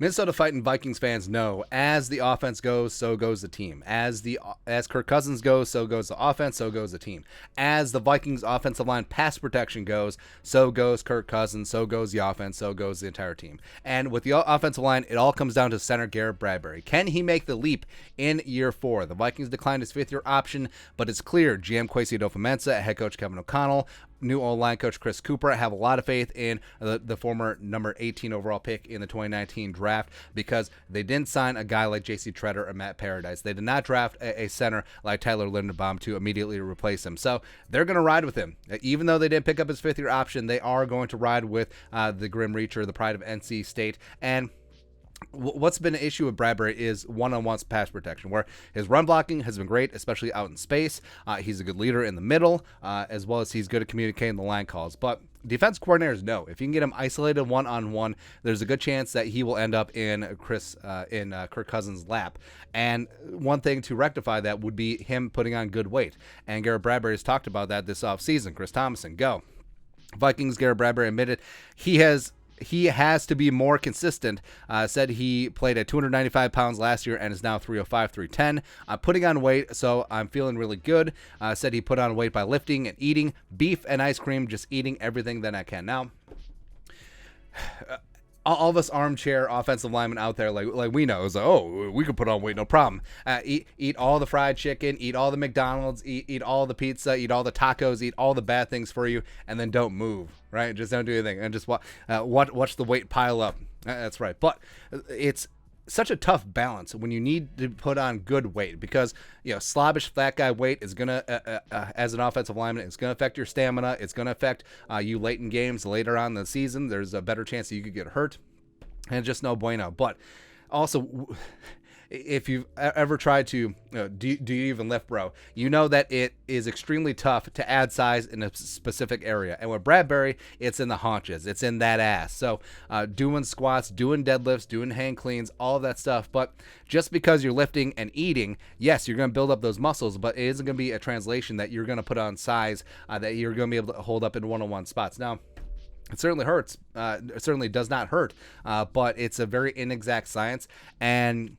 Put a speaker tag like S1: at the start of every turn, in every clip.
S1: Minnesota Fighting Vikings fans know as the offense goes, so goes the team. As Kirk Cousins goes, so goes the offense, so goes the team. As the Vikings offensive line pass protection goes, so goes Kirk Cousins, so goes the offense, so goes the entire team. And with the offensive line, it all comes down to center Garrett Bradbury. Can he make the leap in year 4? The Vikings declined his 5th-year option, but it's clear GM Kwesi Adofo-Mensah, head coach Kevin O'Connell, new O-line coach Chris Cooper have a lot of faith in the former number 18 overall pick in the 2019 draft because they didn't sign a guy like J.C. Tretter or Matt Paradise. They did not draft a center like Tyler Linderbaum to immediately replace him. So they're going to ride with him. Even though they didn't pick up his 5th-year option, they are going to ride with the Grim Reacher, the pride of NC State. And what's been an issue with Bradbury is one-on-one pass protection, where his run blocking has been great, especially out in space. He's a good leader in the middle, as well as he's good at communicating the line calls. But defense coordinators know if you can get him isolated one-on-one, there's a good chance that he will end up in Kirk Cousins' lap. And one thing to rectify that would be him putting on good weight. And Garrett Bradbury has talked about that this offseason. Chris Thomason, go. Vikings, Garrett Bradbury admitted he has to be more consistent. Said he played at 295 pounds last year and is now 305, 310. Putting on weight, so I'm feeling really good. Said he put on weight by lifting and eating beef and ice cream, just eating everything that I can. Now, all of us armchair offensive linemen out there, like we know, is like, oh, we could put on weight, no problem. Eat all the fried chicken, eat all the McDonald's, eat all the pizza, eat all the tacos, eat all the bad things for you, and then don't move, right? Just don't do anything, and just watch the weight pile up. That's right. But it's such a tough balance when you need to put on good weight because slobbish fat guy weight is gonna as an offensive lineman, it's gonna affect your stamina. It's gonna affect you late in games later on in the season. There's a better chance that you could get hurt, and just no bueno. But also, if you've ever tried to, do you even lift, bro? You know that it is extremely tough to add size in a specific area. And with Bradbury, it's in the haunches. It's in that ass. So doing squats, doing deadlifts, doing hang cleans, all of that stuff. But just because you're lifting and eating, yes, you're going to build up those muscles, but it isn't going to be a translation that you're going to put on size that you're going to be able to hold up in one-on-one spots. Now, it certainly hurts. It certainly does not hurt, but it's a very inexact science. And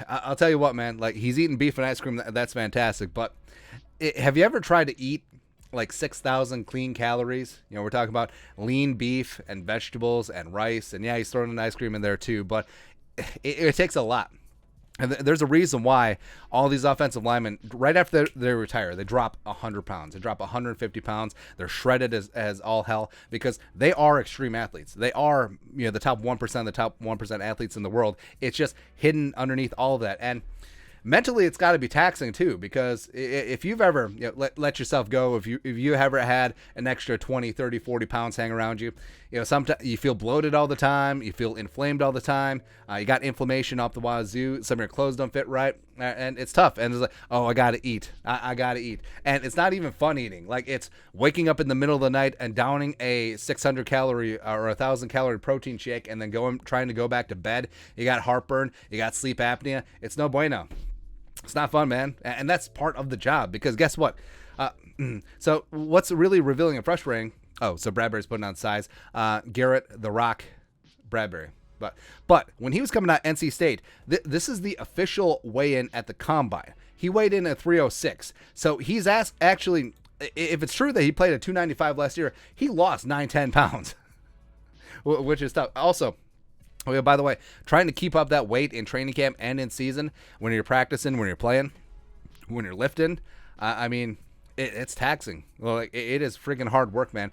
S1: I'll tell you what, man, like he's eating beef and ice cream. That's fantastic. But have you ever tried to eat like 6,000 clean calories? We're talking about lean beef and vegetables and rice. And yeah, he's throwing an ice cream in there too. But it takes a lot. And there's a reason why all these offensive linemen, right after they retire, they drop 100 pounds. They drop 150 pounds. They're shredded as all hell because they are extreme athletes. They are the top 1% of the top 1% athletes in the world. It's just hidden underneath all of that. And mentally, it's got to be taxing too, because if you've ever let yourself go, if you ever had an extra 20, 30, 40 pounds hang around you, sometimes you feel bloated all the time, you feel inflamed all the time, you got inflammation up the wazoo, some of your clothes don't fit right, and it's tough. And it's like, oh, I gotta eat, I gotta eat, and it's not even fun eating. Like it's waking up in the middle of the night and downing a 600 calorie or 1,000 calorie protein shake, and then trying to go back to bed. You got heartburn, you got sleep apnea. It's no bueno. It's not fun, man. And that's part of the job because guess what? So what's really revealing and frustrating? Oh, so Bradbury's putting on size. Garrett the Rock Bradbury. But when he was coming out NC State, this is the official weigh-in at the combine. He weighed in at 306. So he's actually, if it's true that he played at 295 last year, he lost 9-10 pounds, which is tough. Also, oh, yeah, by the way, trying to keep up that weight in training camp and in season when you're practicing, when you're playing, when you're lifting, it's taxing. Well, it is freaking hard work, man.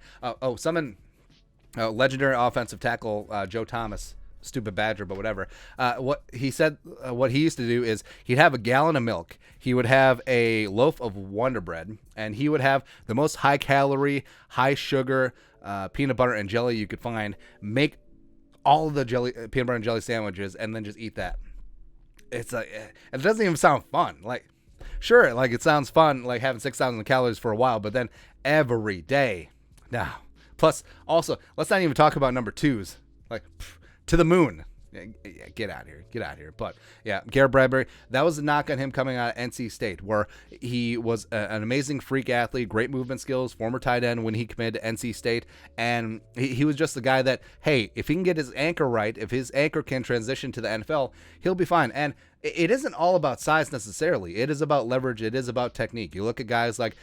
S1: Legendary offensive tackle Joe Thomas, stupid Badger, but whatever. What he said, what he used to do is he'd have a gallon of milk. He would have a loaf of Wonder Bread, and he would have the most high-calorie, high-sugar peanut butter and jelly you could find. Make all of the peanut butter and jelly sandwiches, and then just eat that. It's like, it doesn't even sound fun. Like, sure, like it sounds fun, like having 6,000 calories for a while, but then every day. Now, plus, also, let's not even talk about number twos. Like, to the moon. Get out of here. Get out of here. But yeah, Garrett Bradbury, that was a knock on him coming out of NC State, where he was an amazing freak athlete, great movement skills, former tight end when he committed to NC State. And he was just the guy that, hey, if he can get his anchor right, if his anchor can transition to the NFL, he'll be fine. And it isn't all about size necessarily. It is about leverage. It is about technique. You look at guys like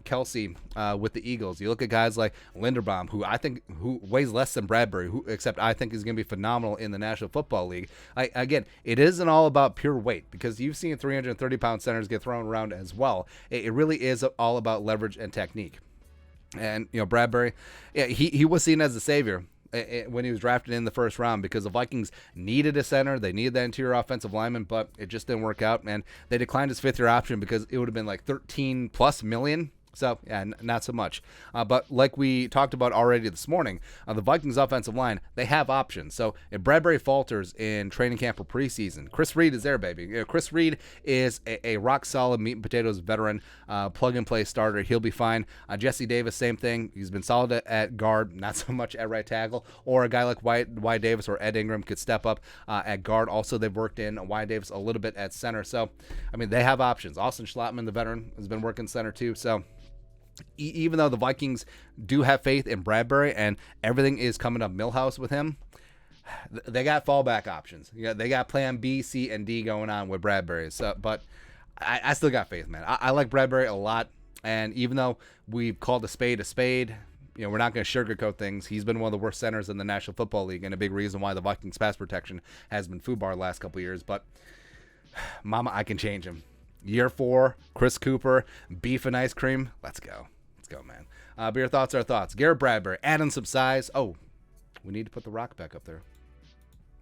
S1: Kelsey with the Eagles. You look at guys like Linderbaum, who weighs less than Bradbury, except I think is going to be phenomenal in the National Football League. Again, it isn't all about pure weight, because you've seen 330-pound centers get thrown around as well. It really is all about leverage and technique. And Bradbury, yeah, he was seen as a savior when he was drafted in the first round, because the Vikings needed a center. They needed that interior offensive lineman, but it just didn't work out. And they declined his fifth-year option because it would have been like $13+ million. So, yeah, not so much. But like we talked about already this morning, the Vikings offensive line, they have options. So if Bradbury falters in training camp or preseason, Chris Reed is there, baby. Chris Reed is a rock-solid meat and potatoes veteran, plug-and-play starter. He'll be fine. Jesse Davis, same thing. He's been solid at guard, not so much at right tackle. Or a guy like Wyatt Davis or Ed Ingram could step up at guard. Also, they've worked in Wyatt Davis a little bit at center. So, I mean, they have options. Austin Schlottman, the veteran, has been working center too. So, even though the Vikings do have faith in Bradbury and everything is coming up Millhouse with him, they got fallback options. They got plan B, C, and D going on with Bradbury. So, but I still got faith, man. I like Bradbury a lot. And even though we've called a spade, we're not going to sugarcoat things. He's been one of the worst centers in the National Football League, and a big reason why the Vikings pass protection has been FUBAR the last couple of years. But, mama, I can change him. Year 4, Chris Cooper, beef and ice cream. Let's go. Let's go, man. But your thoughts are thoughts. Garrett Bradbury, adding some size. Oh, we need to put the rock back up there.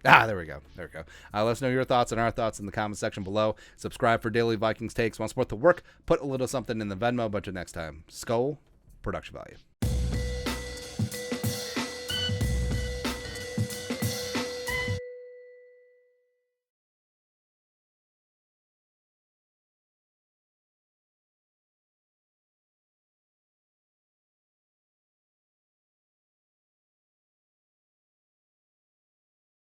S1: There we go. There we go. Let us know your thoughts and our thoughts in the comment section below. Subscribe for daily Vikings takes. Want to support the work? Put a little something in the Venmo. But until next time, Skull Production Value.